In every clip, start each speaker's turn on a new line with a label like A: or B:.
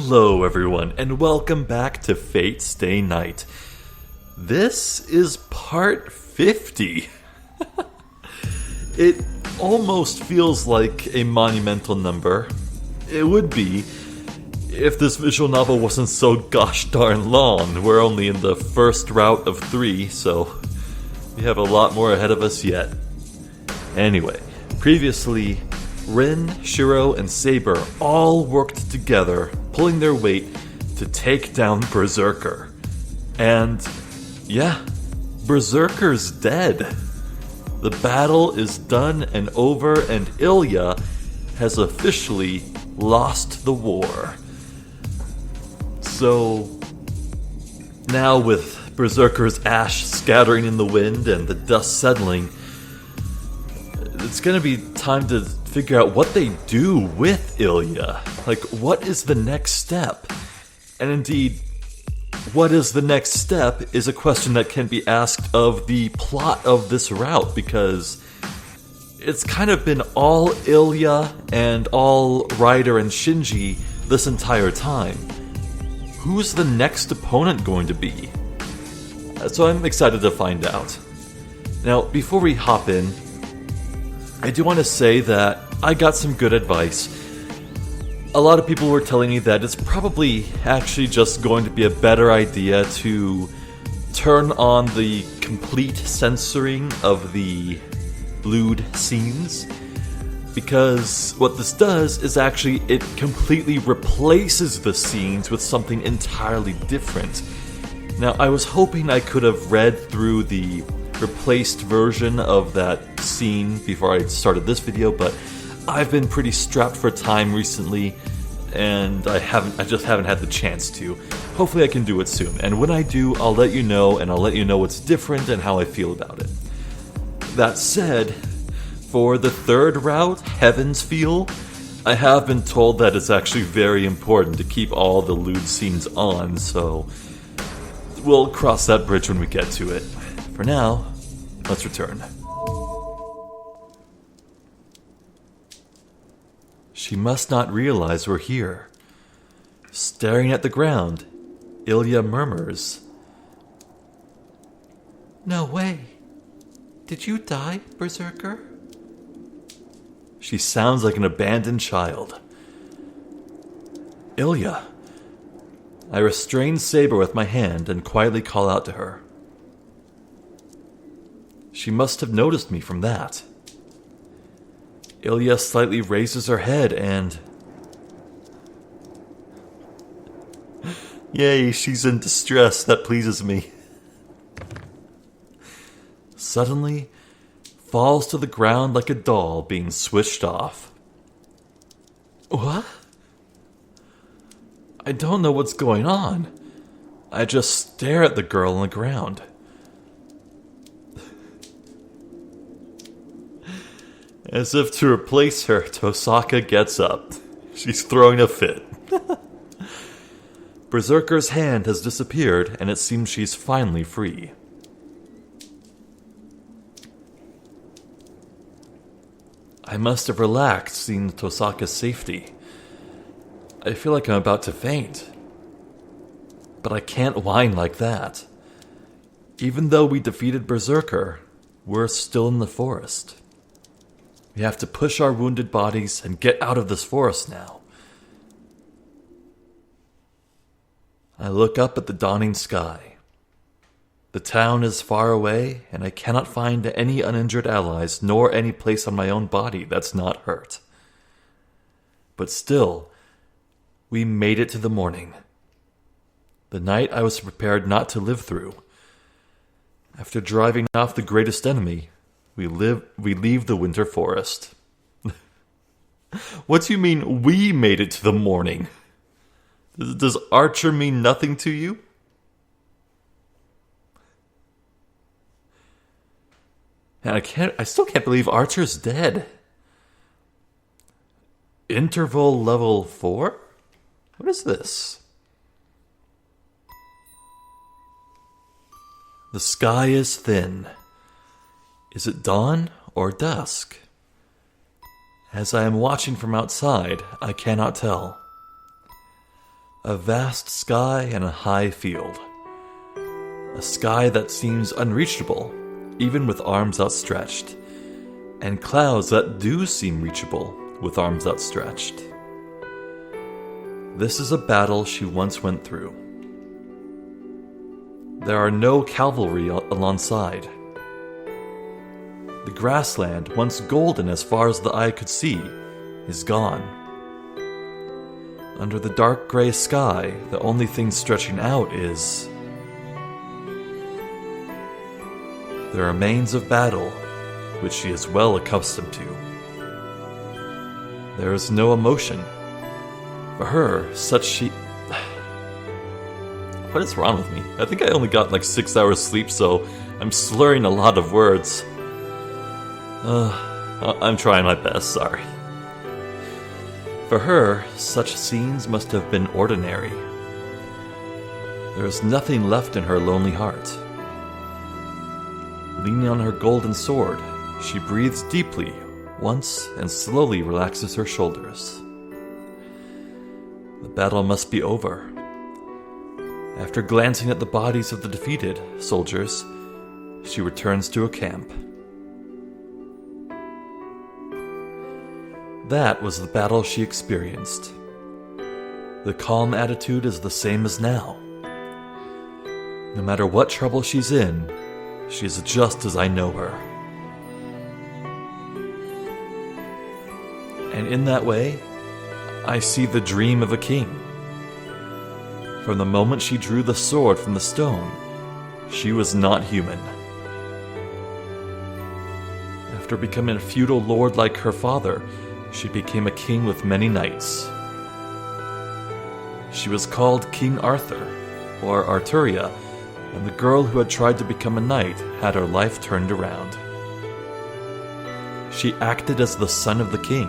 A: Hello everyone, and welcome back to Fate Stay Night. This is part 50. It almost feels like a monumental number. It would be if this visual novel wasn't so gosh darn long. We're only in the first route of 3, so we have a lot more ahead of us yet. Anyway, previously, Rin, Shirou, and Saber all worked together, pulling their weight to take down Berserker. And, yeah, Berserker's dead. The battle is done and over, and Ilya has officially lost the war. So, now with Berserker's ash scattering in the wind and the dust settling, it's gonna be time to figure out what they do with Ilya. Like, what is the next step? And indeed, what is the next step is a question that can be asked of the plot of this route, because it's kind of been all Ilya and all Ryder and Shinji this entire time. Who's the next opponent going to be? So I'm excited to find out. Now, before we hop in, I do want to say that I got some good advice. A lot of people were telling me that it's probably actually just going to be a better idea to turn on the complete censoring of the lewd scenes, because what this does is actually it completely replaces the scenes with something entirely different. Now, I was hoping I could have read through the replaced version of that scene before I started this video, but I've been pretty strapped for time recently, and I just haven't had the chance to. Hopefully I can do it soon, and when I do, I'll let you know, and I'll let you know what's different and how I feel about it. That said, for the third route, Heaven's Feel, I have been told that it's actually very important to keep all the lewd scenes on, so we'll cross that bridge when we get to it. For now, let's return. She must not realize we're here. Staring at the ground, Ilya murmurs, "No way. Did you die, Berserker?" She sounds like an abandoned child. "Ilya." I restrain Saber with my hand and quietly call out to her. She must have noticed me from that. Ilya slightly raises her head and... Yay, she's in distress. That pleases me. Suddenly, falls to the ground like a doll being switched off. What? I don't know what's going on. I just stare at the girl on the ground. As if to replace her, Tosaka gets up. She's throwing a fit. Berserker's hand has disappeared, and it seems she's finally free. I must have relaxed, seeing Tosaka's safety. I feel like I'm about to faint. But I can't whine like that. Even though we defeated Berserker, we're still in the forest. We have to push our wounded bodies and get out of this forest now. I look up at the dawning sky. The town is far away, and I cannot find any uninjured allies, nor any place on my own body that's not hurt. But still, we made it to the morning. The night I was prepared not to live through. After driving off the greatest enemy, we leave the winter forest. What do you mean, we made it to the morning? Does Archer mean nothing to you? And I still can't believe Archer's dead. Interval level 4? What is this? The sky is thin. Is it dawn or dusk? As I am watching from outside, I cannot tell. A vast sky and a high field. A sky that seems unreachable, even with arms outstretched, and clouds that do seem reachable with arms outstretched. This is a battle she once went through. There are no cavalry alongside. The grassland, once golden as far as the eye could see, is gone. Under the dark gray sky, the only thing stretching out is the remains of battle, which she is well accustomed to. There is no emotion. For her, What is wrong with me? I think I only got like 6 hours sleep, so I'm slurring a lot of words. I'm trying my best, sorry. For her, such scenes must have been ordinary. There is nothing left in her lonely heart. Leaning on her golden sword, she breathes deeply once and slowly relaxes her shoulders. The battle must be over. After glancing at the bodies of the defeated soldiers, she returns to a camp. That was the battle she experienced. The calm attitude is the same as now. No matter what trouble she's in, she is just as I know her. And in that way, I see the dream of a king. From the moment she drew the sword from the stone, she was not human. After becoming a feudal lord like her father, she became a king with many knights. She was called King Arthur, or Arturia, and the girl who had tried to become a knight had her life turned around. She acted as the son of the king.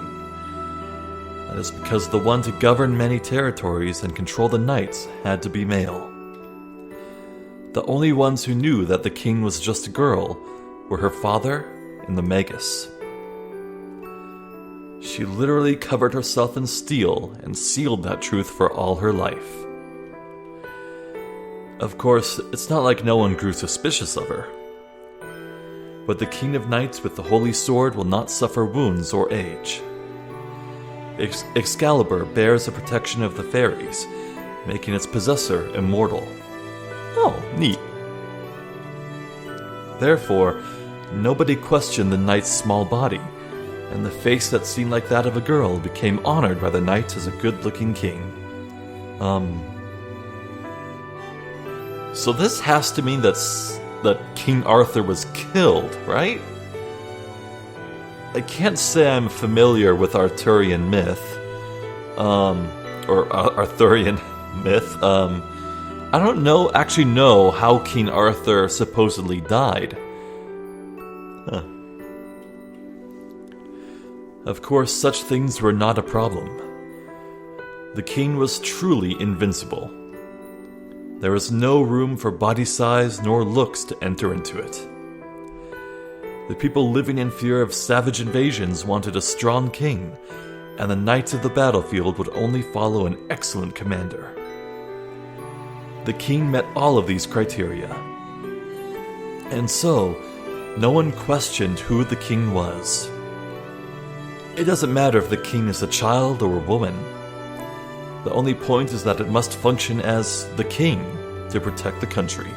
A: That is because the one to govern many territories and control the knights had to be male. The only ones who knew that the king was just a girl were her father and the Magus. She literally covered herself in steel and sealed that truth for all her life. Of course, it's not like no one grew suspicious of her. But the King of Knights with the Holy Sword will not suffer wounds or age. Excalibur bears the protection of the fairies, making its possessor immortal. Oh, neat. Therefore, nobody questioned the knight's small body, and the face that seemed like that of a girl became honored by the knights as a good-looking king. So this has to mean that King Arthur was killed, right? I can't say I'm familiar with Arthurian myth, or Arthurian myth. I don't actually know how King Arthur supposedly died. Huh. Of course, such things were not a problem. The king was truly invincible. There was no room for body size nor looks to enter into it. The people living in fear of savage invasions wanted a strong king, and the knights of the battlefield would only follow an excellent commander. The king met all of these criteria. And so, no one questioned who the king was. It doesn't matter if the king is a child or a woman. The only point is that it must function as the king to protect the country.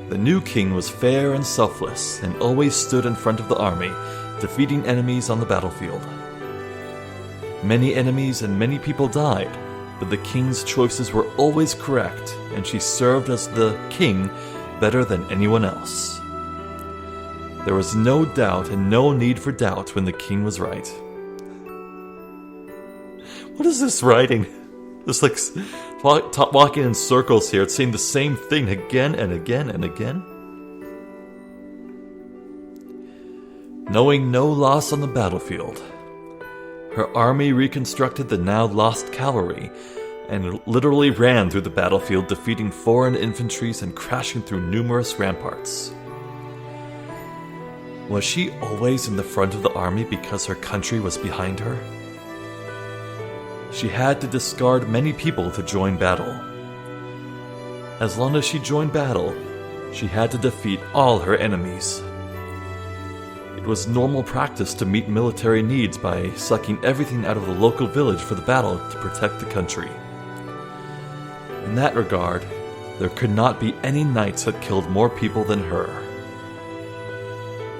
A: The new king was fair and selfless and always stood in front of the army, defeating enemies on the battlefield. Many enemies and many people died, but the king's choices were always correct, and she served as the king better than anyone else. There was no doubt and no need for doubt when the king was right. What is this writing? Just like walking in circles here. It's saying the same thing again and again and again. Knowing no loss on the battlefield, her army reconstructed the now lost cavalry and literally ran through the battlefield, defeating foreign infantries and crashing through numerous ramparts. Was she always in the front of the army because her country was behind her? she had to discard many people to join battle. As long as she joined battle, she had to defeat all her enemies. It was normal practice to meet military needs by sucking everything out of the local village for the battle to protect the country. In that regard, there could not be any knights that killed more people than her.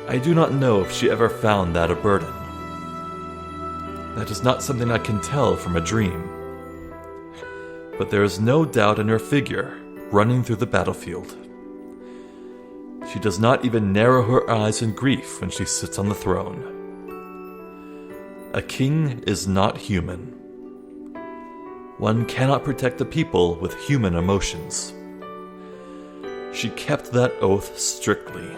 A: I do not know if she ever found that a burden. That is not something I can tell from a dream. But there is no doubt in her figure running through the battlefield. She does not even narrow her eyes in grief when she sits on the throne. A king is not human. One cannot protect the people with human emotions. She kept that oath strictly.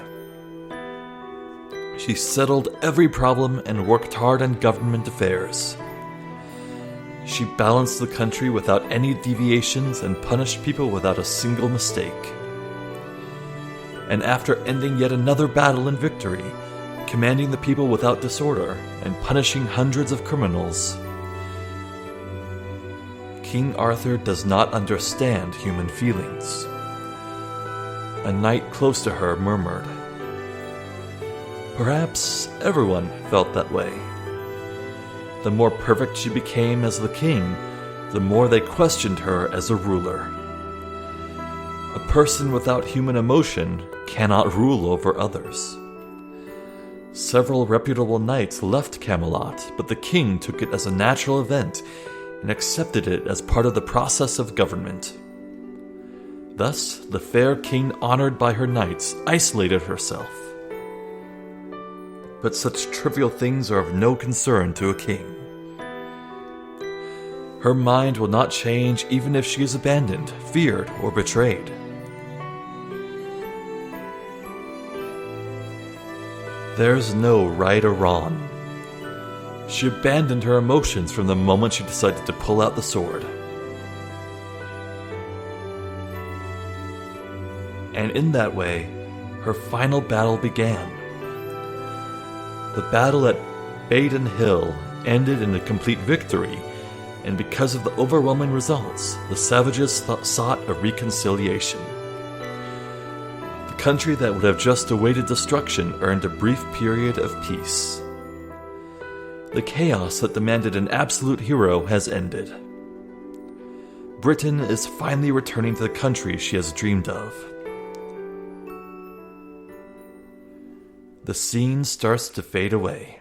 A: She settled every problem and worked hard on government affairs. She balanced the country without any deviations and punished people without a single mistake. And after ending yet another battle in victory, commanding the people without disorder, and punishing hundreds of criminals, King Arthur does not understand human feelings. A knight close to her murmured, "Perhaps everyone felt that way." The more perfect she became as the king, the more they questioned her as a ruler. A person without human emotion cannot rule over others. Several reputable knights left Camelot, but the king took it as a natural event and accepted it as part of the process of government. Thus, the fair king honored by her knights isolated herself. But such trivial things are of no concern to a king. Her mind will not change even if she is abandoned, feared, or betrayed. There's no right or wrong. She abandoned her emotions from the moment she decided to pull out the sword. And in that way, her final battle began. The battle at Baden Hill ended in a complete victory, and because of the overwhelming results, the savages sought a reconciliation. The country that would have just awaited destruction earned a brief period of peace. The chaos that demanded an absolute hero has ended. Britain is finally returning to the country she has dreamed of. The scene starts to fade away.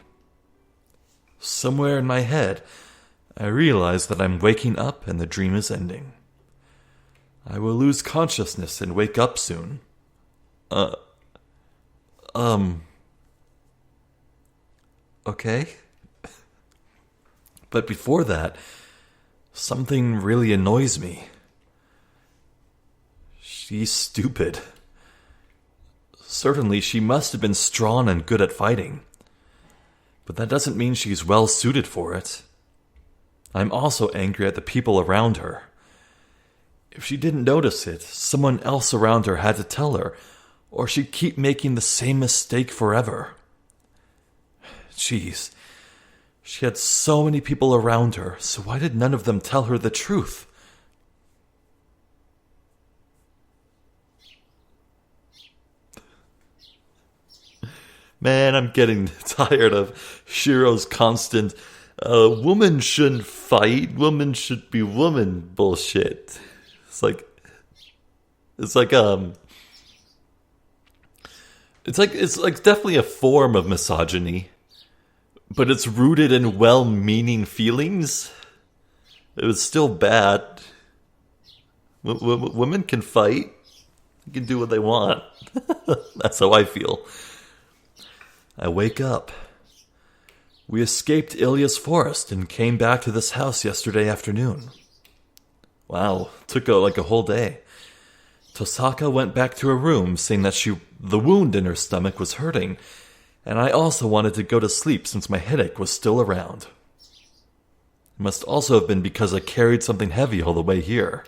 A: Somewhere in my head, I realize that I'm waking up and the dream is ending. I will lose consciousness and wake up soon. Okay? But before that, something really annoys me. She's stupid. Certainly, she must have been strong and good at fighting. But that doesn't mean she's well suited for it. I'm also angry at the people around her. If she didn't notice it, someone else around her had to tell her, or she'd keep making the same mistake forever. Jeez, she had so many people around her, so why did none of them tell her the truth? Man, I'm getting tired of Shirou's constant, woman shouldn't fight, woman should be woman bullshit. It's like definitely a form of misogyny, but it's rooted in well-meaning feelings. It was still bad. Women can fight. They can do what they want. That's how I feel. I wake up. We escaped Ilya's forest and came back to this house yesterday afternoon. Wow, took a whole day. Tosaka went back to her room, saying that the wound in her stomach was hurting, and I also wanted to go to sleep since my headache was still around. It must also have been because I carried something heavy all the way here.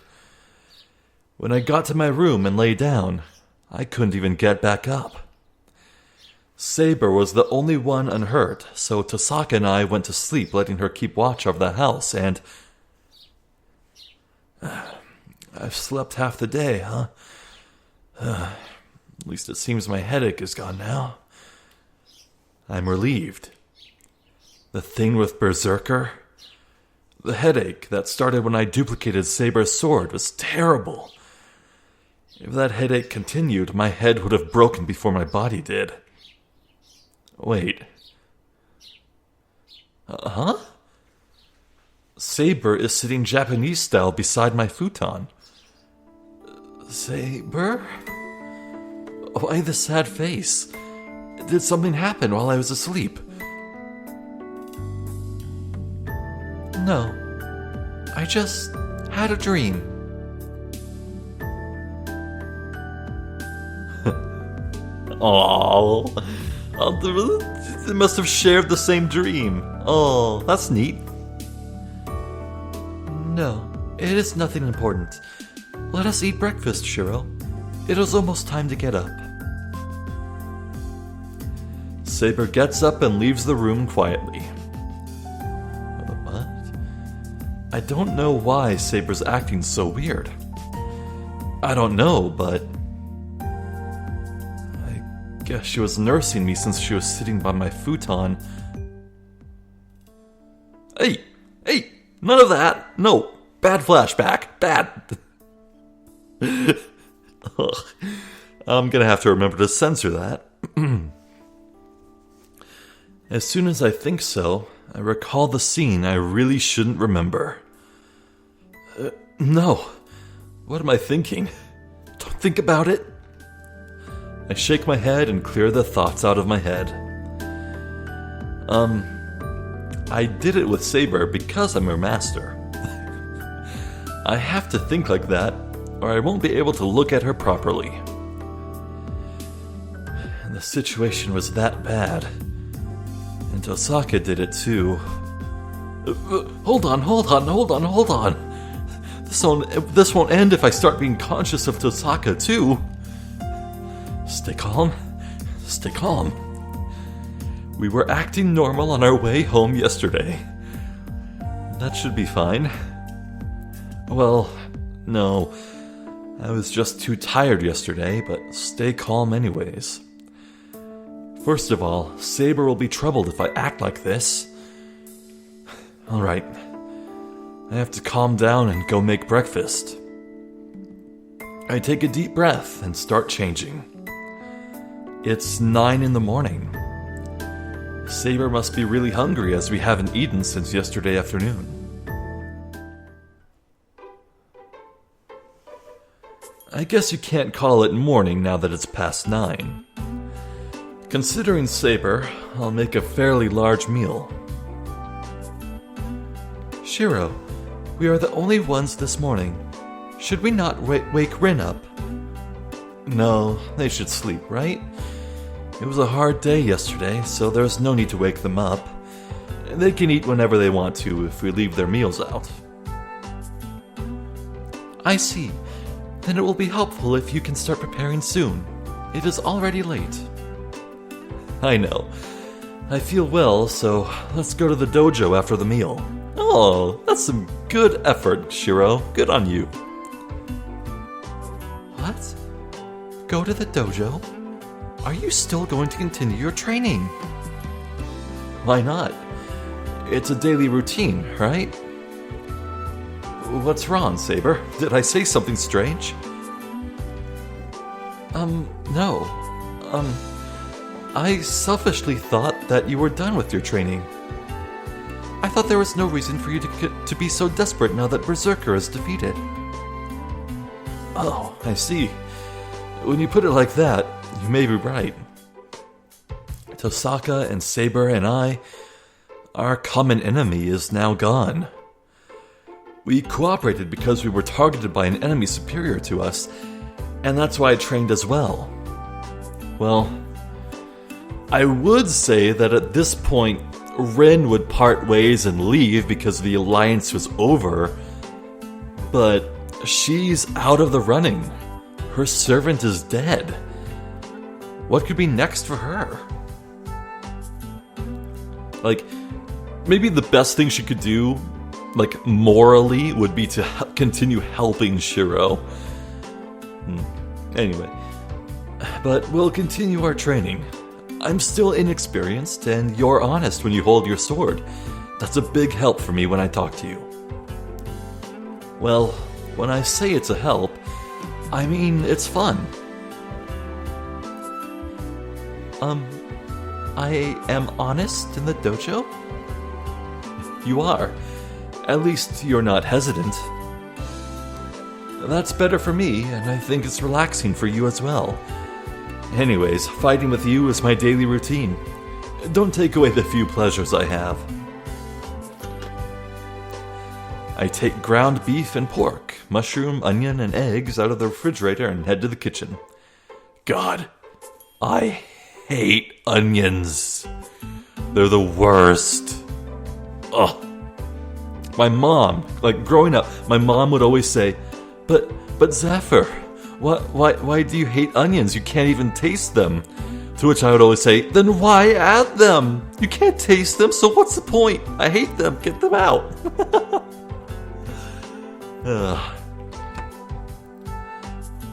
A: When I got to my room and lay down, I couldn't even get back up. Saber was the only one unhurt, so Tosaka and I went to sleep, letting her keep watch over the house, and I've slept half the day, huh? At least it seems my headache is gone now. I'm relieved. The thing with Berserker? The headache that started when I duplicated Saber's sword was terrible. If that headache continued, my head would have broken before my body did. Wait. Huh? Saber is sitting Japanese style beside my futon. Saber? Why the sad face? Did something happen while I was asleep? No. I just had a dream. Oh, they must have shared the same dream. Oh, that's neat. No, it is nothing important. Let us eat breakfast, Shirou. It is almost time to get up. Saber gets up and leaves the room quietly. What? I don't know why Saber's acting so weird. I don't know, but I guess she was nursing me since she was sitting by my futon. Hey! None of that! No! Bad flashback! Bad! Ugh. I'm gonna have to remember to censor that. As soon as I think so, I recall the scene I really shouldn't remember. No. What am I thinking? Don't think about it. I shake my head and clear the thoughts out of my head. I did it with Saber because I'm her master. I have to think like that, or I won't be able to look at her properly. And the situation was that bad. And Tosaka did it too. Hold on. This won't end if I start being conscious of Tosaka too. Stay calm. We were acting normal on our way home yesterday. That should be fine. Well, no. I was just too tired yesterday, but stay calm anyways. First of all, Saber will be troubled if I act like this. Alright. I have to calm down and go make breakfast. I take a deep breath and start changing. It's 9 in the morning. Saber must be really hungry as we haven't eaten since yesterday afternoon. I guess you can't call it morning now that it's past 9. Considering Saber, I'll make a fairly large meal. Shirou, we are the only ones this morning. Should we not wake Rin up? No, they should sleep, right? It was a hard day yesterday, so there's no need to wake them up. They can eat whenever they want to if we leave their meals out. I see. Then it will be helpful if you can start preparing soon. It is already late. I know. I feel well, so let's go to the dojo after the meal. Oh, that's some good effort, Shirou. Good on you. What? Go to the dojo? Are you still going to continue your training? Why not? It's a daily routine, right? What's wrong, Saber? Did I say something strange? No. I selfishly thought that you were done with your training. I thought there was no reason for you to be so desperate now that Berserker is defeated. Oh, I see. When you put it like that, you may be right. Tosaka and Saber and I, our common enemy is now gone. We cooperated because we were targeted by an enemy superior to us, and that's why I trained as well. Well, I would say that at this point, Rin would part ways and leave because the alliance was over, but she's out of the running. Her servant is dead. What could be next for her? Like, maybe the best thing she could do like, morally would be to continue helping Shirou. Anyway, but we'll continue our training. I'm still inexperienced, and you're honest when you hold your sword. That's a big help for me when I talk to you. Well, when I say it's a help, I mean it's fun. I am honest in the dojo? You are. At least you're not hesitant. That's better for me, and I think it's relaxing for you as well. Anyways, fighting with you is my daily routine. Don't take away the few pleasures I have. I take ground beef and pork, mushroom, onion, and eggs out of the refrigerator and head to the kitchen. God, I hate onions. They're the worst. Ugh. My mom, like growing up, my mom would always say, But Zephyr, why do you hate onions? You can't even taste them. To which I would always say, then why add them? You can't taste them, so what's the point? I hate them, get them out.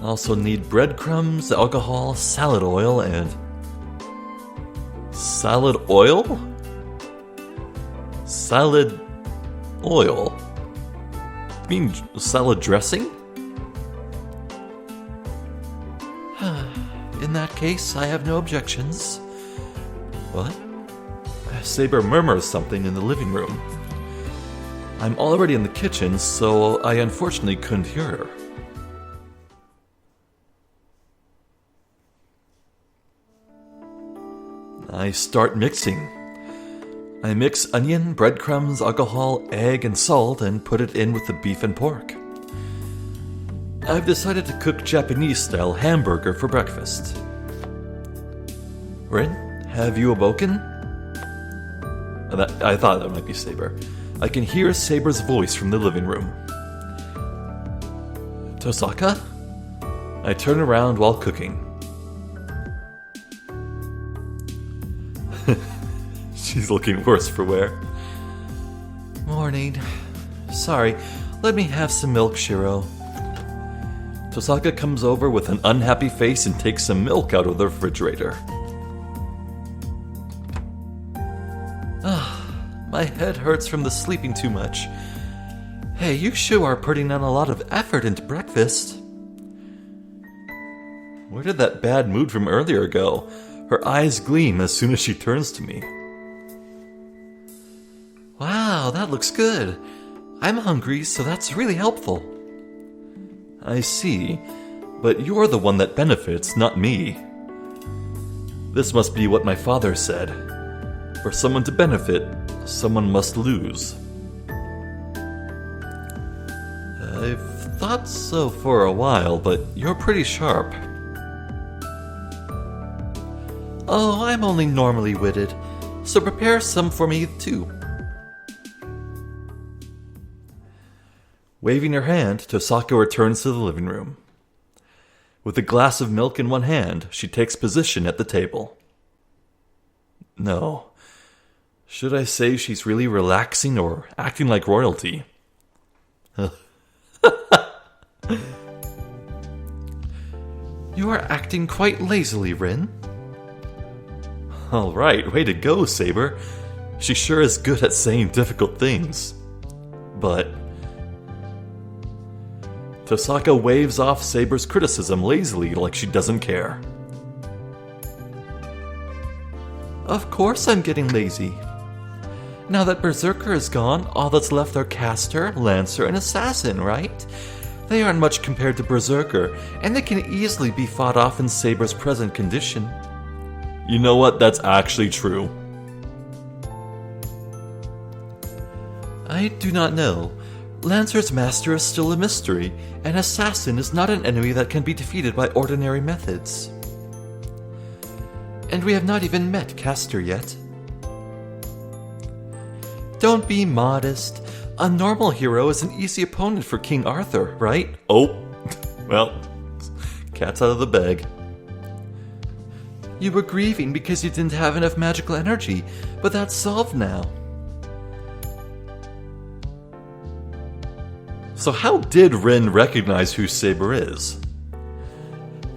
A: Also need breadcrumbs, alcohol, salad oil, and... Salad oil? Salad oil? You mean salad dressing? In that case, I have no objections. What? Saber murmurs something in the living room. I'm already in the kitchen, so I unfortunately couldn't hear her. I start mixing. I mix onion, breadcrumbs, alcohol, egg, and salt and put it in with the beef and pork. I've decided to cook Japanese-style hamburger for breakfast. Rin, have you awoken? I thought that might be Saber. I can hear Saber's voice from the living room. Tosaka? I turn around while cooking. She's looking worse for wear. Morning. Sorry, let me have some milk, Shirou. Tosaka comes over with an unhappy face and takes some milk out of the refrigerator. My head hurts from the sleeping too much. Hey, you sure are putting in a lot of effort into breakfast. Where did that bad mood from earlier go? Her eyes gleam as soon as she turns to me. Wow, that looks good. I'm hungry, so that's really helpful. I see, but you're the one that benefits, not me. This must be what my father said. For someone to benefit, someone must lose. I've thought so for a while, but you're pretty sharp. Oh, I'm only normally witted, so prepare some for me too. Waving her hand, Tosaka returns to the living room. With a glass of milk in one hand, she takes position at the table. No. Should I say she's really relaxing or acting like royalty? You are acting quite lazily, Rin. Alright, way to go, Saber. She sure is good at saying difficult things. But... Tosaka waves off Saber's criticism lazily like she doesn't care. Of course I'm getting lazy. Now that Berserker is gone, all that's left are Caster, Lancer, and Assassin, right? They aren't much compared to Berserker, and they can easily be fought off in Saber's present condition. You know what? That's actually true. I do not know. Lancer's master is still a mystery, and Assassin is not an enemy that can be defeated by ordinary methods. And we have not even met Caster yet. Don't be modest. A normal hero is an easy opponent for King Arthur, right? Oh, well, cat's out of the bag. You were grieving because you didn't have enough magical energy, but that's solved now. So how did Rin recognize who Saber is?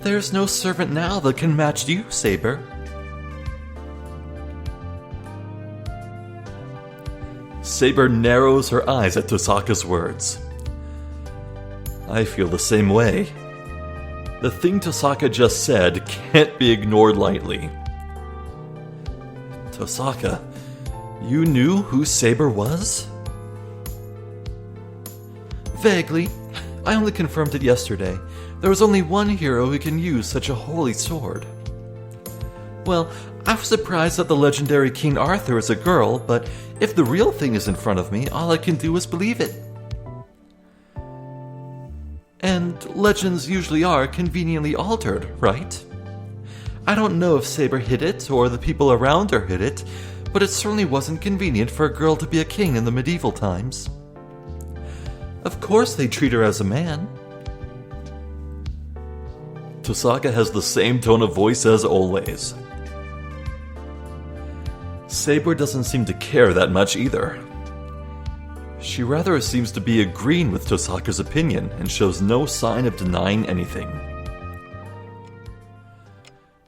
B: There's no servant now that can match you, Saber.
A: Saber narrows her eyes at Tosaka's words. I feel the same way. The thing Tosaka just said can't be ignored lightly. Tosaka, you knew who Saber was?
B: Vaguely. I only confirmed it yesterday. There was only one hero who can use such a holy sword. Well, I was surprised that the legendary King Arthur is a girl, but if the real thing is in front of me, all I can do is believe it. And legends usually are conveniently altered, right? I don't know if Saber hid it or the people around her hid it, but it certainly wasn't convenient for a girl to be a king in the medieval times. Of course they treat her as a man.
A: Tosaka has the same tone of voice as always. Saber doesn't seem to care that much either. She rather seems to be agreeing with Tosaka's opinion and shows no sign of denying anything.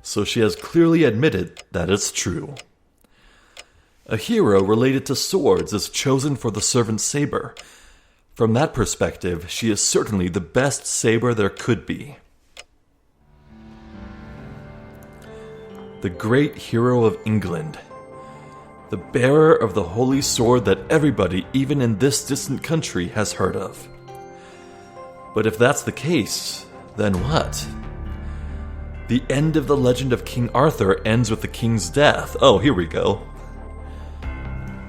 A: So she has clearly admitted that it's true. A hero related to swords is chosen for the servant Saber. From that perspective, she is certainly the best Saber there could be. The great hero of England. The bearer of the holy sword that everybody, even in this distant country, has heard of. But if that's the case, then what? The end of the legend of King Arthur ends with the king's death. Oh, here we go.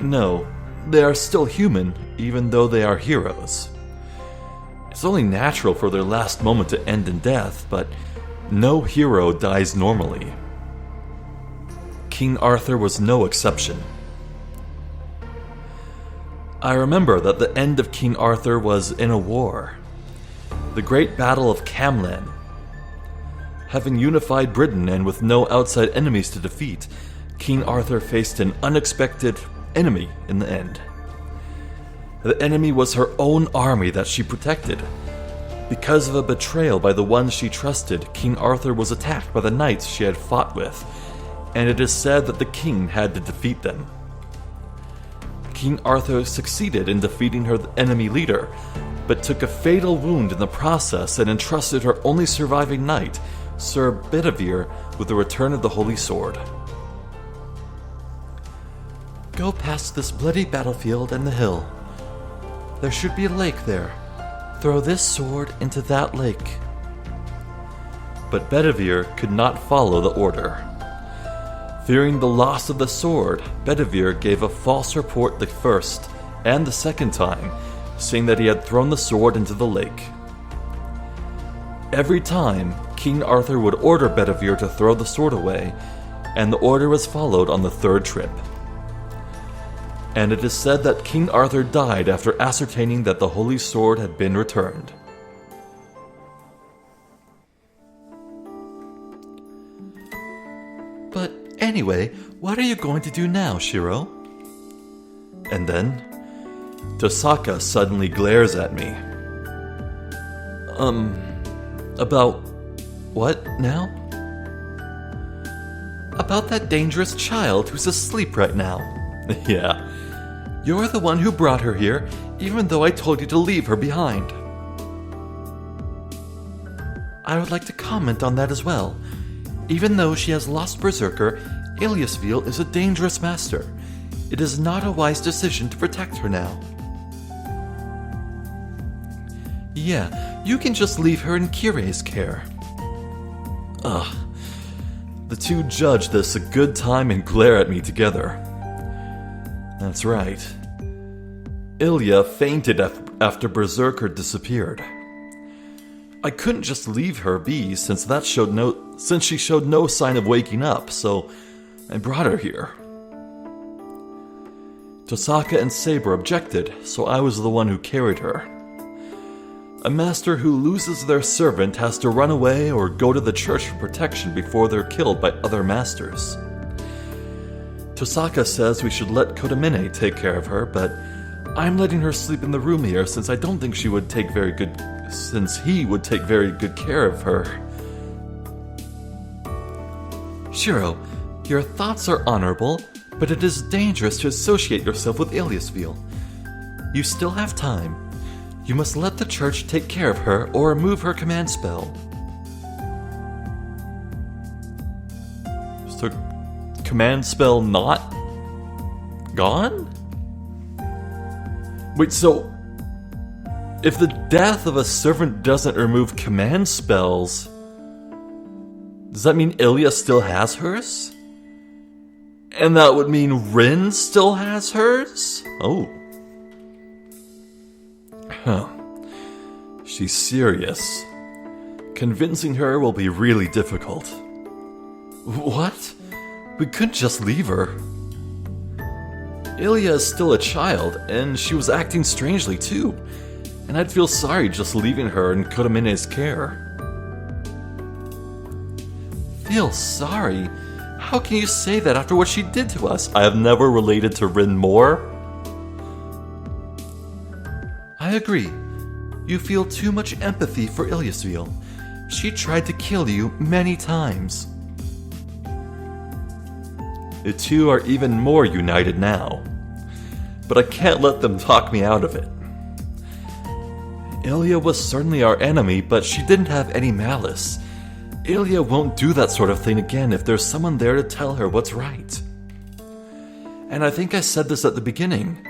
A: No, they are still human, even though they are heroes. It's only natural for their last moment to end in death, but no hero dies normally. King Arthur was no exception. I remember that the end of King Arthur was in a war. The Great Battle of Camlan. Having unified Britain and with no outside enemies to defeat, King Arthur faced an unexpected enemy in the end. The enemy was her own army that she protected. Because of a betrayal by the ones she trusted, King Arthur was attacked by the knights she had fought with, and it is said that the king had to defeat them. King Arthur succeeded in defeating her enemy leader, but took a fatal wound in the process and entrusted her only surviving knight, Sir Bedivere, with the return of the Holy Sword.
B: Go past this bloody battlefield and the hill. There should be a lake there. Throw this sword into that lake.
A: But Bedivere could not follow the order. Fearing the loss of the sword, Bedivere gave a false report the first and the second time, saying that he had thrown the sword into the lake. Every time, King Arthur would order Bedivere to throw the sword away, and the order was followed on the third trip. And it is said that King Arthur died after ascertaining that the holy sword had been returned.
B: But anyway, what are you going to do now, Shirou?
A: And then, Tosaka suddenly glares at me. About what now?
B: About that dangerous child who's asleep right now.
A: Yeah.
B: You're the one who brought her here, even though I told you to leave her behind. I would like to comment on that as well. Even though she has lost Berserker, Ilyasville is a dangerous master. It is not a wise decision to protect her now. Yeah, you can just leave her in Kirei's care.
A: Ugh. The two judge this a good time and glare at me together. That's right. Ilya fainted after Berserker disappeared. I couldn't just leave her be since she showed no sign of waking up, so I brought her here. Tosaka and Saber objected, so I was the one who carried her. A master who loses their servant has to run away or go to the church for protection before they're killed by other masters. Tosaka says we should let Kodamine take care of her, but I'm letting her sleep in the room here since I don't think he would take very good care of her.
B: Shirou, your thoughts are honorable, but it is dangerous to associate yourself with Iliasville. You still have time. You must let the church take care of her or remove her command spell.
A: So, command spell not gone? Wait, so if the death of a servant doesn't remove command spells, does that mean Ilya still has hers? And that would mean Rin still has hers? Oh. Huh. She's serious. Convincing her will be really difficult.
B: What? We couldn't just leave her.
A: Ilya is still a child, and she was acting strangely too. And I'd feel sorry just leaving her and put him in his care.
B: Feel sorry? How can you say that after what she did to us?
A: I have never related to Rin more.
B: I agree. You feel too much empathy for Iliasville. She tried to kill you many times.
A: The two are even more united now. But I can't let them talk me out of it. Ilya was certainly our enemy, but she didn't have any malice. Ilya won't do that sort of thing again if there's someone there to tell her what's right. And I think I said this at the beginning.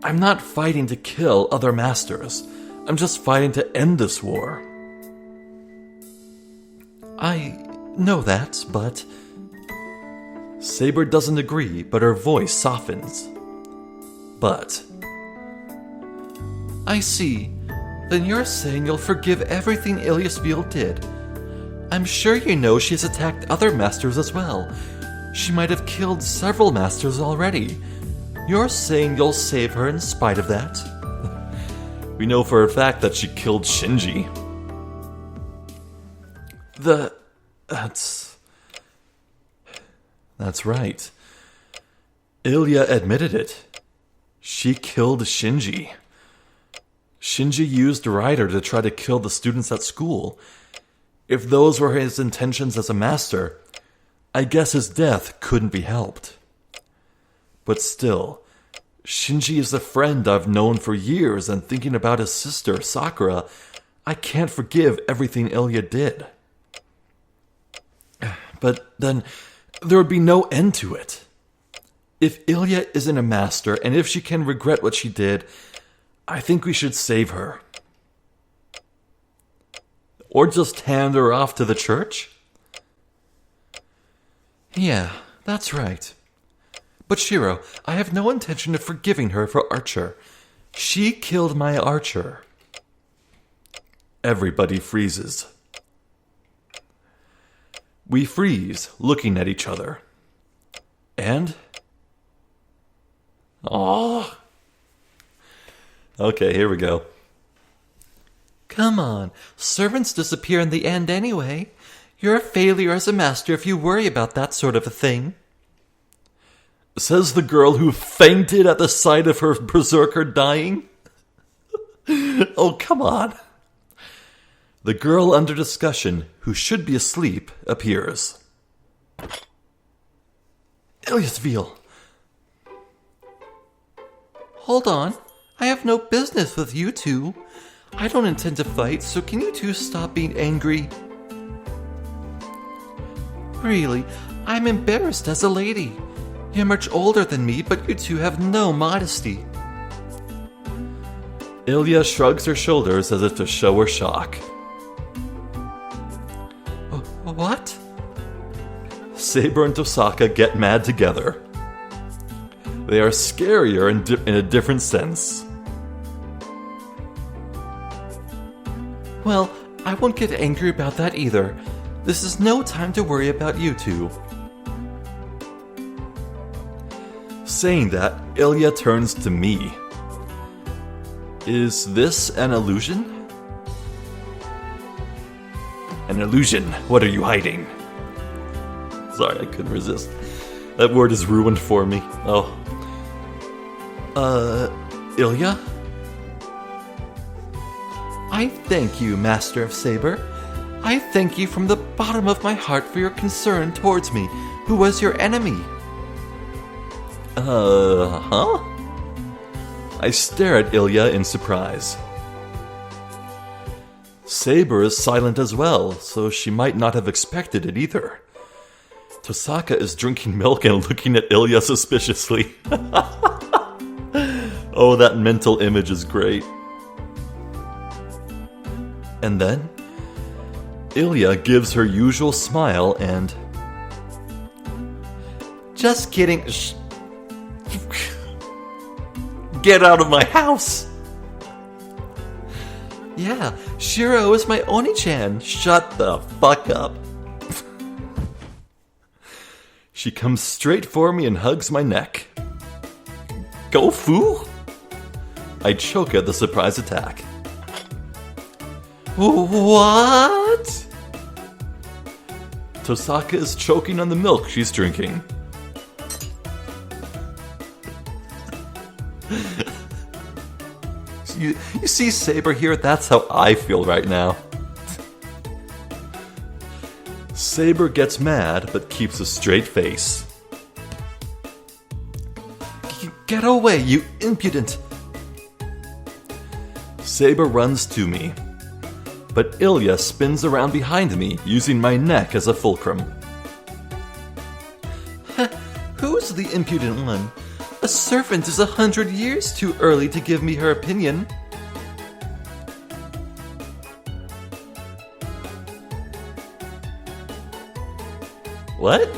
A: I'm not fighting to kill other masters. I'm just fighting to end this war.
B: I know that, but...
A: Saber doesn't agree, but her voice softens. But...
B: I see. Then you're saying you'll forgive everything Iliasville did. I'm sure you know she's attacked other masters as well. She might have killed several masters already. You're saying you'll save her in spite of that?
A: We know for a fact that she killed Shinji. That's right. Ilya admitted it. She killed Shinji. Shinji used Ryder to try to kill the students at school. If those were his intentions as a master, I guess his death couldn't be helped. But still, Shinji is a friend I've known for years, and thinking about his sister, Sakura, I can't forgive everything Ilya did. But then, there would be no end to it. If Ilya isn't a master, and if she can regret what she did, I think we should save her. Or just hand her off to the church?
B: Yeah, that's right. But Shirou, I have no intention of forgiving her for Archer. She killed my Archer.
A: Everybody freezes. We freeze, looking at each other. And... oh. Okay, here we go.
B: Come on, servants disappear in the end anyway. You're a failure as a master if you worry about that sort of a thing.
A: Says the girl who fainted at the sight of her berserker dying? Oh, come on. The girl under discussion, who should be asleep, appears.
B: Iliasville. Hold on. I have no business with you two. I don't intend to fight, so can you two stop being angry? Really, I'm embarrassed as a lady. You're much older than me, but you two have no modesty.
A: Ilya shrugs her shoulders as if to show her shock.
B: What?
A: Saber and Tosaka get mad together. They are scarier in a different sense.
B: Well, I won't get angry about that either. This is no time to worry about you two.
A: Saying that, Ilya turns to me. Is this an illusion? An illusion. What are you hiding? Sorry, I couldn't resist. That word is ruined for me. Oh.
B: Ilya? I thank you, Master of Saber. I thank you from the bottom of my heart for your concern towards me, who was your enemy.
A: Huh? I stare at Ilya in surprise. Saber is silent as well, so she might not have expected it either. Tosaka is drinking milk and looking at Ilya suspiciously. Oh, that mental image is great. And then, Ilya gives her usual smile and...
B: Just kidding. Get out of my house! Yeah, Shirou is my Oni-chan. Shut the fuck up.
A: She comes straight for me and hugs my neck. Go fool! I choke at the surprise attack.
B: What?
A: Tosaka is choking on the milk she's drinking. You see Saber here? That's how I feel right now. Saber gets mad, but keeps a straight face.
B: Get away, you impudent!
A: Saber runs to me, but Ilya spins around behind me, using my neck as a fulcrum.
B: Who's the impudent one? A servant is 100 years too early to give me her opinion.
A: What?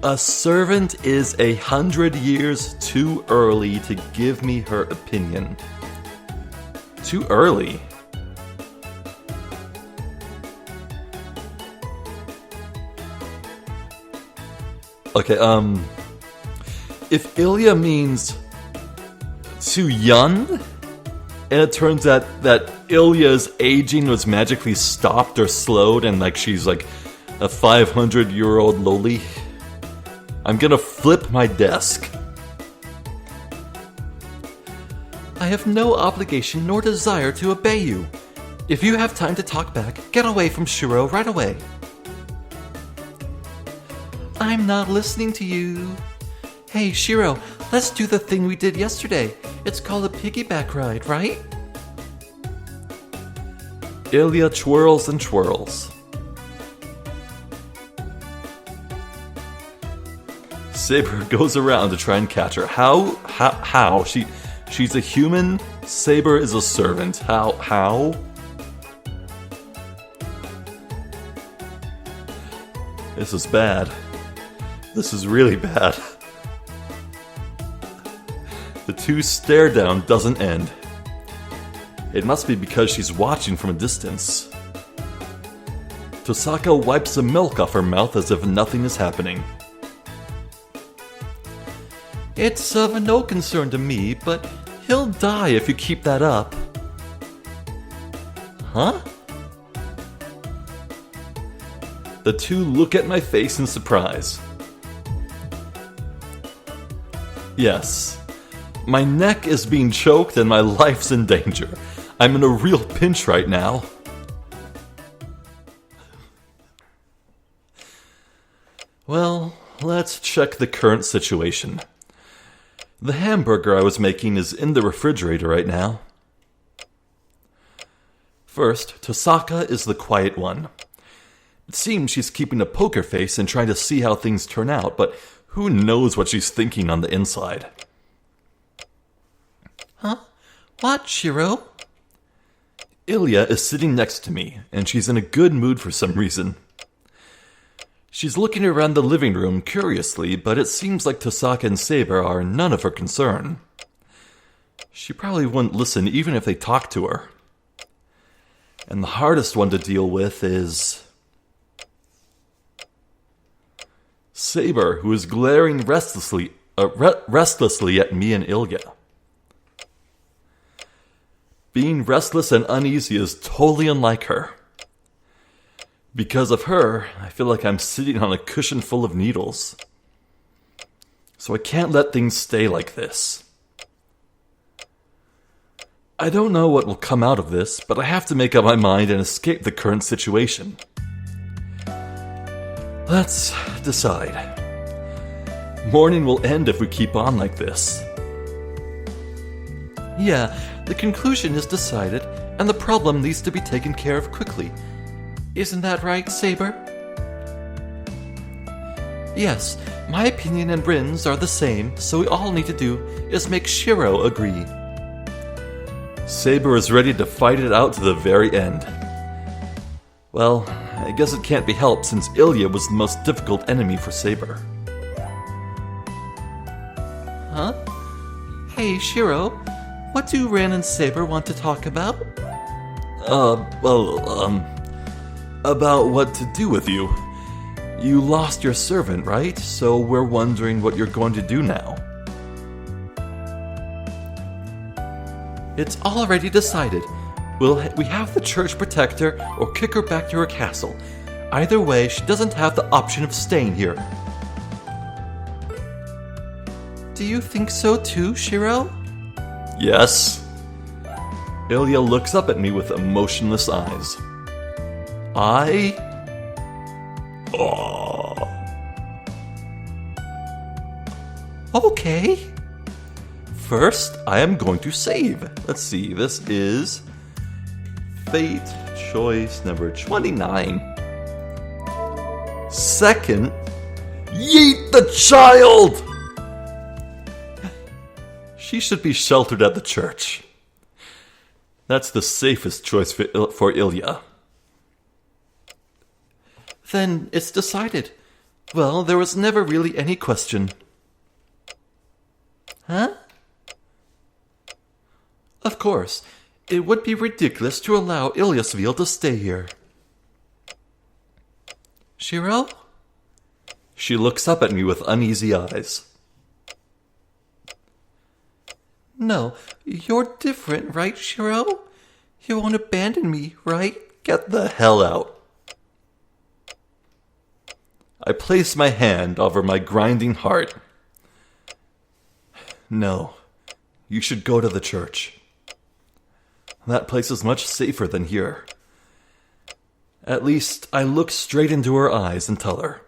A: A servant is 100 years too early to give me her opinion. Too early? Okay, if Ilya means too young, and it turns out that Ilya's aging was magically stopped or slowed and like she's like a 500-year-old loli, I'm gonna flip my desk.
B: I have no obligation nor desire to obey you. If you have time to talk back, get away from Shirou right away. I'm not listening to you. Hey, Shirou, let's do the thing we did yesterday. It's called a piggyback ride, right?
A: Ilya twirls and twirls. Saber goes around to try and catch her. How? She's a human. Saber is a servant. How? This is bad. This is really bad. The two stare down doesn't end. It must be because she's watching from a distance. Tosaka wipes the milk off her mouth as if nothing is happening.
B: It's of no concern to me, but he'll die if you keep that up.
A: Huh? The two look at my face in surprise. Yes, my neck is being choked and my life's in danger. I'm in a real pinch right now. Well, let's check the current situation. The hamburger I was making is in the refrigerator right now. First, Tosaka is the quiet one. It seems she's keeping a poker face and trying to see how things turn out, but who knows what she's thinking on the inside.
B: Huh? What, Shirou?
A: Ilya is sitting next to me, and she's in a good mood for some reason. She's looking around the living room curiously, but it seems like Tosaka and Saber are none of her concern. She probably wouldn't listen even if they talked to her. And the hardest one to deal with is Saber, who is glaring restlessly at me and Ilya. Being restless and uneasy is totally unlike her. Because of her, I feel like I'm sitting on a cushion full of needles. So I can't let things stay like this. I don't know what will come out of this, but I have to make up my mind and escape the current situation. Let's decide. Morning will end if we keep on like this. Yeah, the conclusion is decided, and the problem needs to be taken care of quickly. Isn't that right, Saber? Yes, my opinion and Rin's are the same, so we all need to do is make Shirou agree. Saber is ready to fight it out to the very end. Well, I guess it can't be helped since Ilya was the most difficult enemy for Saber. Huh? Hey, Shirou, what do Rin and Saber want to talk about? About what to do with you. You lost your servant, right? So we're wondering what you're going to do now. It's already decided. We have the church protect her or kick her back to her castle. Either way, she doesn't have the option of staying here. Do you think so too, Shirou? Yes. Ilya looks up at me with emotionless eyes. Okay. First, I am going to save. Let's see, this is fate choice number 29. Second, yeet the child! She should be sheltered at the church. That's the safest choice for Ilya. Then it's decided. Well, there was never really any question. Huh? Of course, it would be ridiculous to allow Ilyasville to stay here. Shirou? She looks up at me with uneasy eyes. No, you're different, right, Shirou? You won't abandon me, right? Get the hell out. I place my hand over my grinding heart. No, you should go to the church. That place is much safer than here. At least I look straight into her eyes and tell her.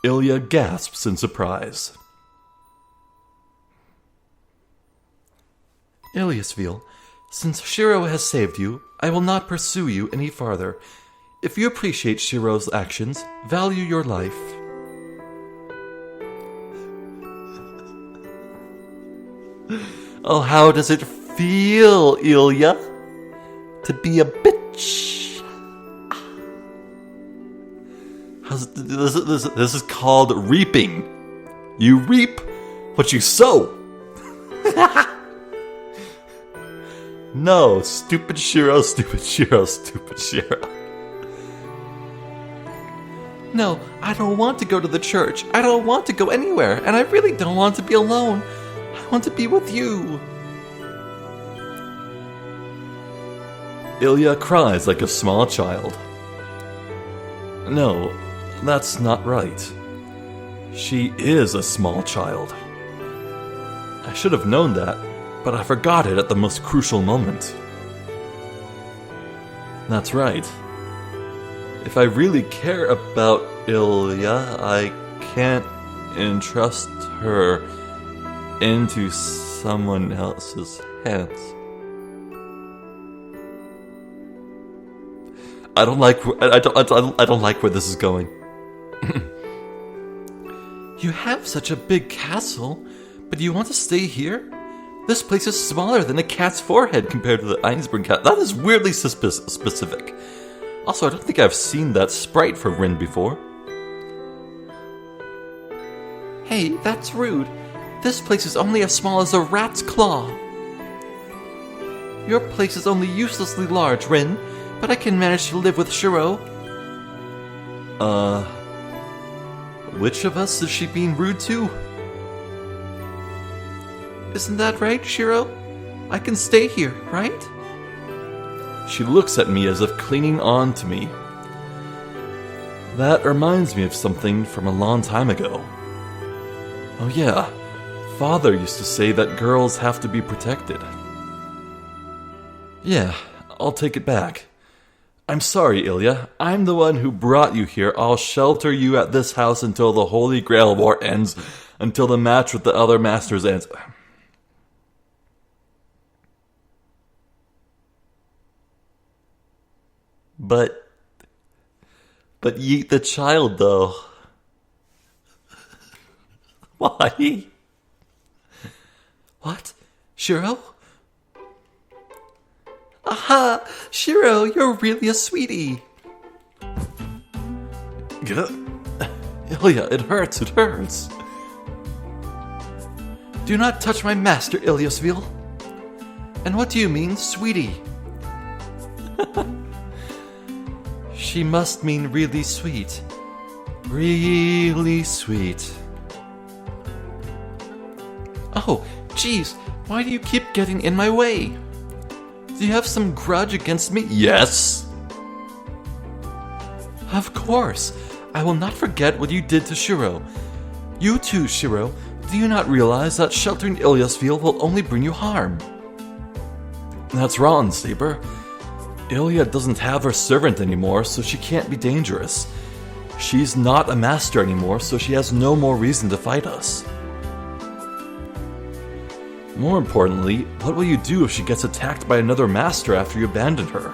A: Ilya gasps in surprise. Ilyasville, since Shirou has saved you, I will not pursue you any farther. If you appreciate Shirou's actions, value your life. Oh, how does it feel, Ilya? To be a bitch? This is called reaping. You reap what you sow. No, stupid Shirou, stupid Shirou, stupid Shirou. No, I don't want to go to the church. I don't want to go anywhere, and I really don't want to be alone. I want to be with you. Ilya cries like a small child. No, that's not right. She is a small child. I should have known that, but I forgot it at the most crucial moment. That's right. If I really care about Ilya, I can't entrust her into someone else's hands. I don't like where this is going. You have such a big castle, but you want to stay here? This place is smaller than a cat's forehead compared to the Einsberg cat. That is weirdly specific. Also, I don't think I've seen that sprite for Rin before. Hey, that's rude. This place is only as small as a rat's claw. Your place is only uselessly large, Rin, but I can manage to live with Shirou. Which of us is she being rude to? Isn't that right, Shirou? I can stay here, right? She looks at me as if clinging on to me. That reminds me of something from a long time ago. Oh yeah, father used to say that girls have to be protected. Yeah, I'll take it back. I'm sorry, Ilya. I'm the one who brought you here. I'll shelter you at this house until the Holy Grail War ends, until the match with the other masters ends. But Yeet the child, though. Why? What? Shirou? Aha! Shirou, you're really a sweetie! Ilya, it hurts. Do not touch my master, Ilyasville. And what do you mean, sweetie? She must mean really sweet. Really sweet. Oh, jeez, why do you keep getting in my way? Do you have some grudge against me? Yes. Of course. I will not forget what you did to Shirou. You too, Shirou. Do you not realize that sheltering Ilyasville will only bring you harm? That's wrong, Saber. Ilya doesn't have her servant anymore, so she can't be dangerous. She's not a master anymore, so she has no more reason to fight us. More importantly, what will you do if she gets attacked by another master after you abandon her?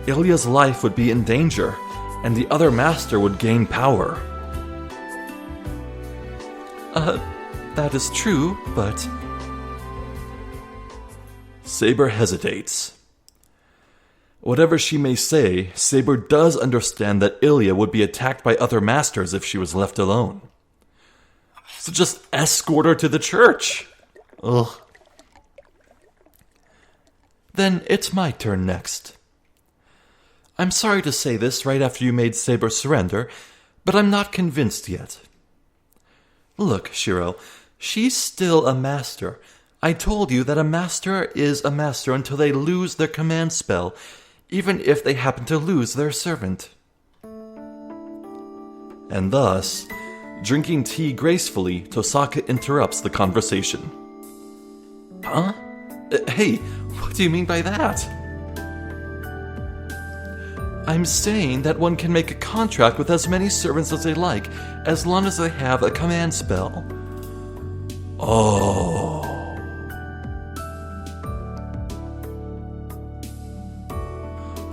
A: Ilya's life would be in danger, and the other master would gain power. That is true, but... Saber hesitates. Whatever she may say, Saber does understand that Ilya would be attacked by other masters if she was left alone. So just escort her to the church. Ugh. Then it's my turn next. I'm sorry to say this right after you made Saber surrender, but I'm not convinced yet. Look, Shirou, she's still a master. I told you that a master is a master until they lose their command spell, even if they happen to lose their servant. And thus, drinking tea gracefully, Tosaka interrupts the conversation. Huh? Hey, what do you mean by that? I'm saying that one can make a contract with as many servants as they like, as long as they have a command spell. Oh.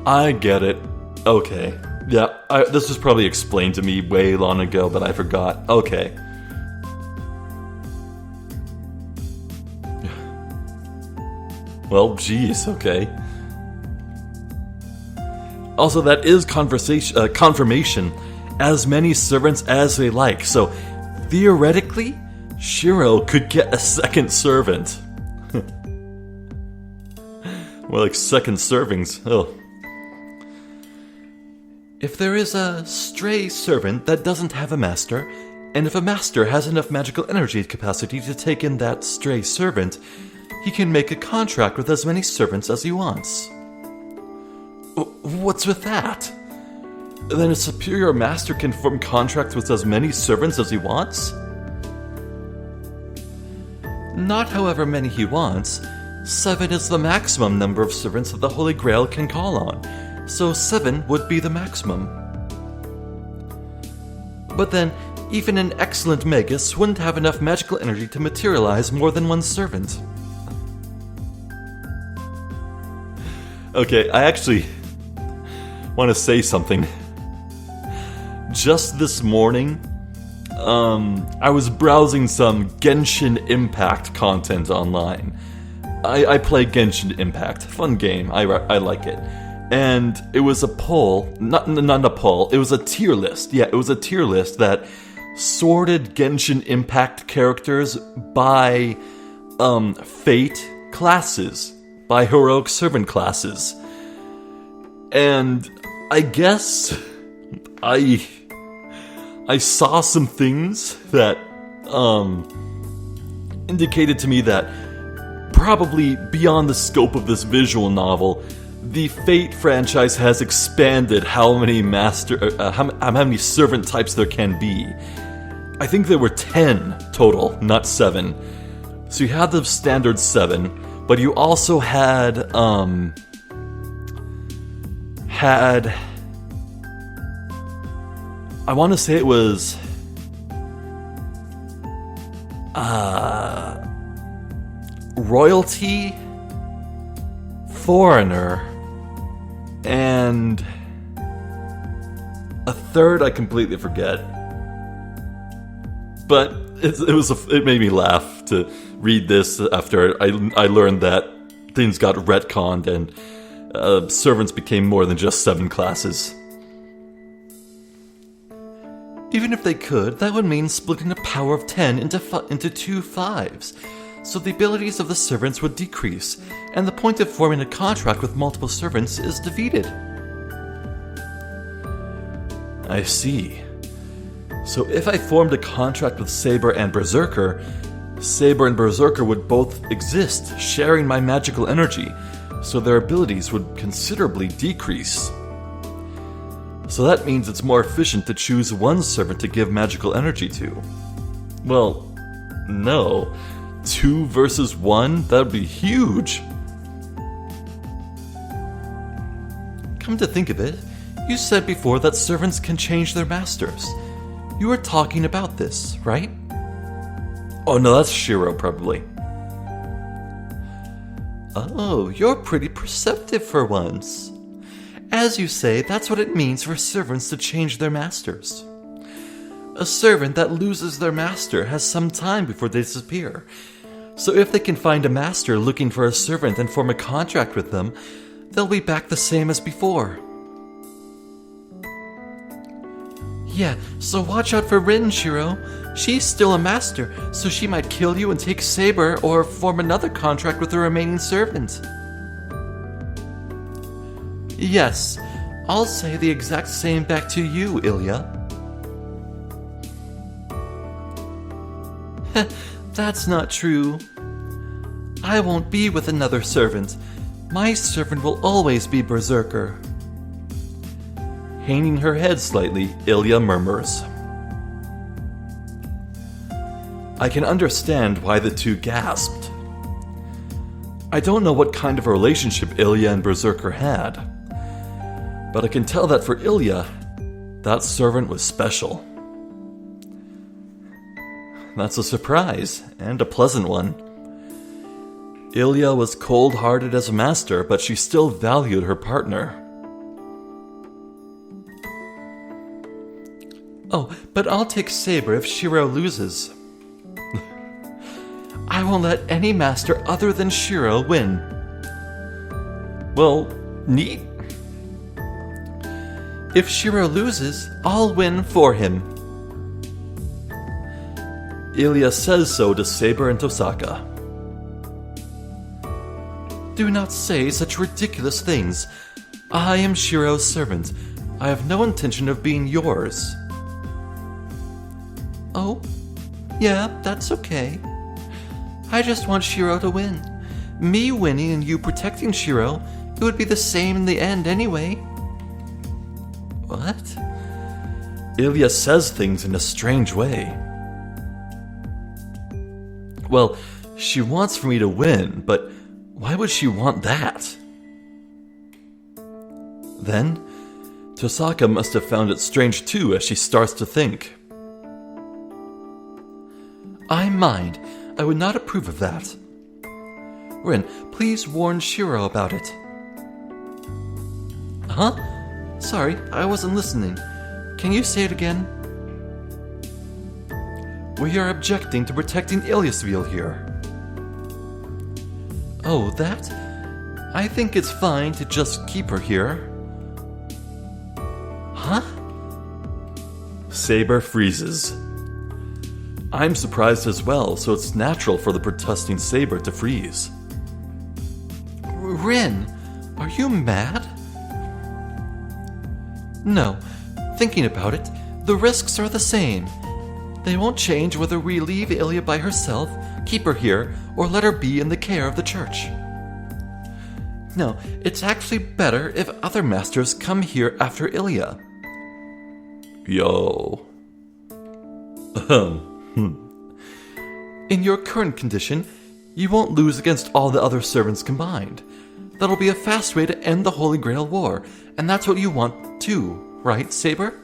A: I get it. Okay. Yeah, this was probably explained to me way long ago, but I forgot. Okay. Well, geez, okay. Also, that is confirmation. As many servants as they like. So, theoretically, Shirou could get a second servant. More like second servings. Oh. If there is a stray servant that doesn't have a master, and if a master has enough magical energy capacity to take in that stray servant, he can make a contract with as many servants as he wants. What's with that? Then a superior master can form contracts with as many servants as he wants? Not however many he wants. 7 is the maximum number of servants that the Holy Grail can call on, so 7 would be the maximum. But then, even an excellent magus wouldn't have enough magical energy to materialize more than one servant. Okay, I actually want to say something. Just this morning, I was browsing some Genshin Impact content online. I play Genshin Impact. Fun game. I like it. And it was a poll. Not a poll. It was a tier list. Yeah, it was a tier list that sorted Genshin Impact characters by fate classes. By heroic servant classes. And I guess I saw some things that indicated to me that probably beyond the scope of this visual novel, the Fate franchise has expanded how many how many servant types there can be. I think there were 10 total, not 7. So you had the standard 7, but you also had I want to say it was royalty, foreigner, and a third I completely forget. But it made me laugh to read this after I learned that things got retconned and servants became more than just 7 classes. Even if they could, that would mean splitting a power of 10 into 2 5s. So the abilities of the servants would decrease, and the point of forming a contract with multiple servants is defeated. I see. So if I formed a contract with Saber and Berserker would both exist, sharing my magical energy, so their abilities would considerably decrease. So that means it's more efficient to choose one servant to give magical energy to. Well, no. 2 versus 1? That'd be huge. Come to think of it, you said before that servants can change their masters. You were talking about this, right? Oh no, that's Shirou probably. Oh, you're pretty perceptive for once. As you say, that's what it means for servants to change their masters. A servant that loses their master has some time before they disappear. So if they can find a master looking for a servant and form a contract with them, they'll be back the same as before. Yeah, so watch out for Rin, Shirou. She's still a master, so she might kill you and take Saber or form another contract with the remaining servant. Yes, I'll say the exact same back to you, Ilya. That's not true. I won't be with another servant. My servant will always be Berserker. Hanging her head slightly, Ilya murmurs. I can understand why the two gasped. I don't know what kind of a relationship Ilya and Berserker had, but I can tell that for Ilya, that servant was special. That's a surprise, and a pleasant one. Ilya was cold-hearted as a master, but she still valued her partner. Oh, but I'll take Saber if Shirou loses. I won't let any master other than Shirou win. Well, neat. If Shirou loses, I'll win for him. Ilya says so to Saber and Tosaka. Do not say such ridiculous things. I am Shirou's servant. I have no intention of being yours. Oh, yeah, that's okay. I just want Shirou to win. Me winning and you protecting Shirou, it would be the same in the end anyway. What? Ilya says things in a strange way. Well, she wants for me to win, but why would she want that? Then, Tosaka must have found it strange too as she starts to think. I mind. I would not approve of that. Rin, please warn Shirou about it. Huh? Sorry, I wasn't listening. Can you say it again? We are objecting to protecting Ilyasville here. Oh, that? I think it's fine to just keep her here. Huh? Saber freezes. I'm surprised as well, so it's natural for the protesting Saber to freeze. Rin, are you mad? No. Thinking about it, the risks are the same. They won't change whether we leave Ilya by herself, keep her here, or let her be in the care of the church. No, it's actually better if other masters come here after Ilya. Yo. In your current condition,
B: You won't lose against all the other servants combined. That'll be a fast way to end the Holy Grail War, and that's what you want too, right, Saber?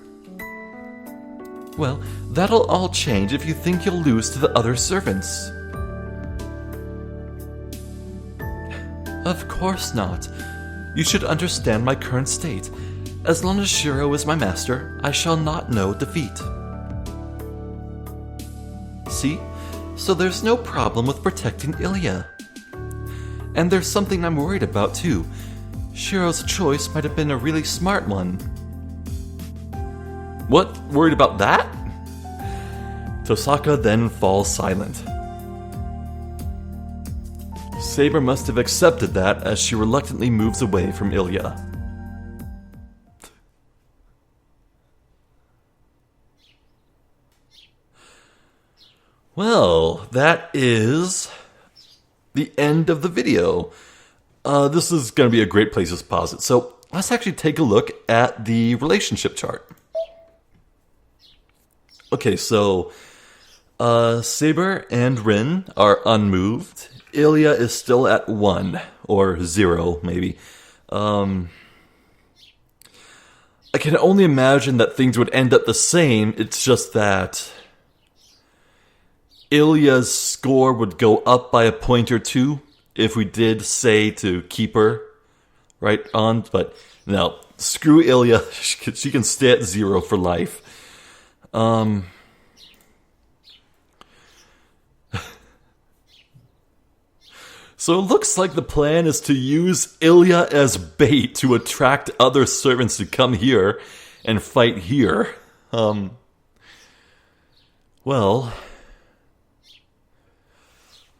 B: Well, that'll all change if you think you'll lose to the other servants. Of course not. You should understand my current state. As long as Shirou is my master, I shall not know defeat. See? So there's no problem with protecting Ilya. And there's something I'm worried about too. Shirou's choice might have been a really smart one.
A: What? Worried about that? Tosaka then falls silent. Saber must have accepted that as she reluctantly moves away from Ilya. Well, that is the end of the video. This is going to be a great place to pause it. So let's actually take a look at the relationship chart. Okay, so Saber and Rin are unmoved. Ilya is still at 1, or 0, maybe. I can only imagine that things would end up the same. It's just that Ilya's score would go up by a point or two if we did say to keep her right on. But no, screw Ilya. She can stay at 0 for life. So it looks like the plan is to use Ilya as bait to attract other servants to come here and fight here. Well,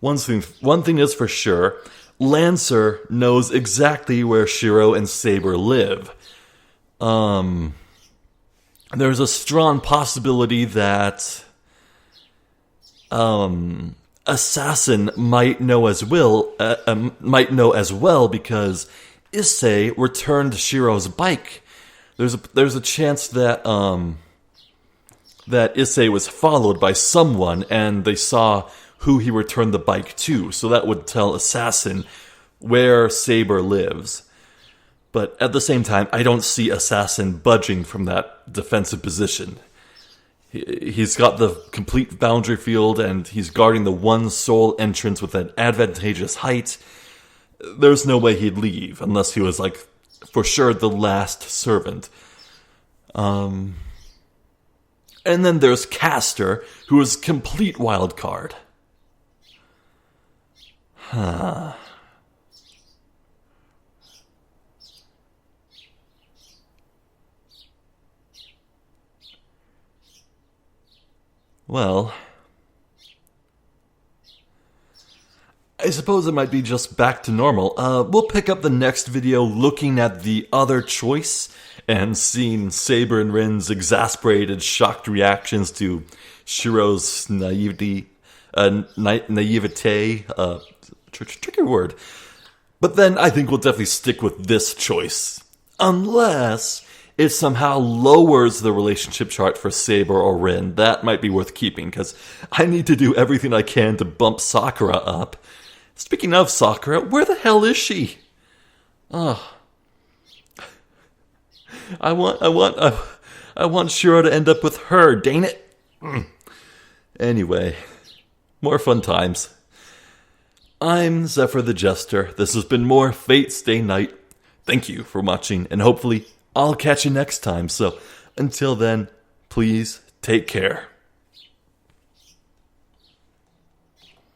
A: one thing is for sure, Lancer knows exactly where Shirou and Saber live. There's a strong possibility that Assassin might know as well because Issei returned Shirou's bike. There's a chance that that Issei was followed by someone and they saw who he returned the bike to. So that would tell Assassin where Saber lives. But at the same time, I don't see Assassin budging from that defensive position. He's got the complete boundary field, and he's guarding the one sole entrance with an advantageous height. There's no way he'd leave, unless he was, like, for sure the last servant. And then there's Castor, who is complete wild card. Huh. Well, I suppose it might be just back to normal. We'll pick up the next video looking at the other choice and seeing Saber and Rin's exasperated, shocked reactions to Shirou's naivete, tricky word. But then I think we'll definitely stick with this choice. Unless it somehow lowers the relationship chart for Saber or Rin. That might be worth keeping, because I need to do everything I can to bump Sakura up. Speaking of Sakura, where the hell is she? Oh. I want Shirou to end up with her, dang it. Anyway, more fun times. I'm Zephyr the Jester. This has been more Fate Stay Night. Thank you for watching, and hopefully I'll catch you next time. So until then, please take care.